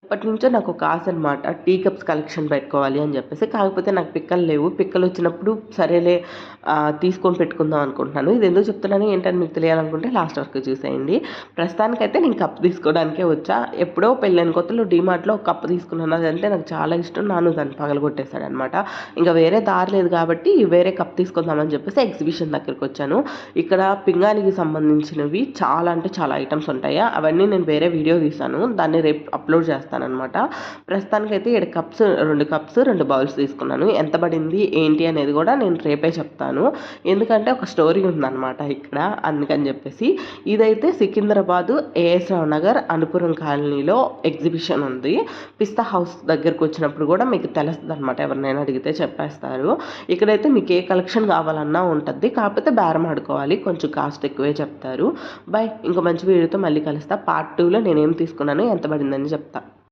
ఎప్పటినుంచో నాకొక ఆశ అనమాట. టీ కప్స్ కలెక్షన్ పెట్టుకోవాలి అని జెప్పేసి. కాకపోతే నాకు పిక్కలు లేవు. పిక్కలొచ్చినప్పుడు సరేలే తీసుకొని పెట్టుకుందాం అనుకుంటున్నాను. ఇదెందుకు చెప్తున్నాను ఏంటని మీకు తెలియాలనుకుంటే లాస్ట్ వరకు చూసేయండి. ప్రస్తుతానికైతే నేను కప్ తీసుకోవడానికే వచ్చా. ఎప్పుడో పెళ్ళైన కొత్తలో డీమార్ట్‌లో ఒక కప్ తీసుకున్నాను. అదంటే నాకు చాలా ఇష్టం. నాను దాన్ని పగలగొట్టేసాడనమాట. ఇంక వేరే దారి లేదు కాబట్టి వేరే కప్ తీసుకుందామని చెప్పేసి ఎగ్జిబిషన్ దగ్గరకొచ్చాను. ఇక్కడ పింగాణికి సంబంధించినవి చాలా అంటే చాలా ఐటెమ్స్ ఉంటాయి. అవన్నీ నేను వేరే వీడియో తీశాను. దాన్ని రేపు అప్‌లోడ్ చేస్తాననమాట. ప్రస్తుతానికైతే ఈడ కప్స్ 2 కప్స్, 2 బౌల్స్ తీసుకున్నాను. ఎంత పడింది ఏంటి అనేది కూడా నేను రేపే చెప్తాను. ఎందుకంటే ఒక స్టోరీ ఉందనమాట ఇక్కడ. అందుకని చెప్పేసి ఇదైతే సికింద్రాబాదు ఏఎస్ రావు నగర్ అనుపురం కాలనీలో ఎగ్జిబిషన్ ఉంది. పిస్తా హౌస్ దగ్గరకు వచ్చినప్పుడు కూడా మీకు తెలుస్తుంది అనమాట. ఎవరినైనా అడిగితే చెప్పేస్తారు. ఇక్కడైతే మీకు ఏ కలెక్షన్ కావాలన్నా ఉంటుంది. కాకపోతే బేరం ఆడుకోవాలి. కొంచెం కాస్ట్ ఎక్కువే చెప్తారు. బై ఇంకో మంచి వీడియోతో మళ్ళీ కలుస్తా. పార్ట్ 2లో నేనేం తీసుకున్నానో ఎంత పడిందని చెప్తా.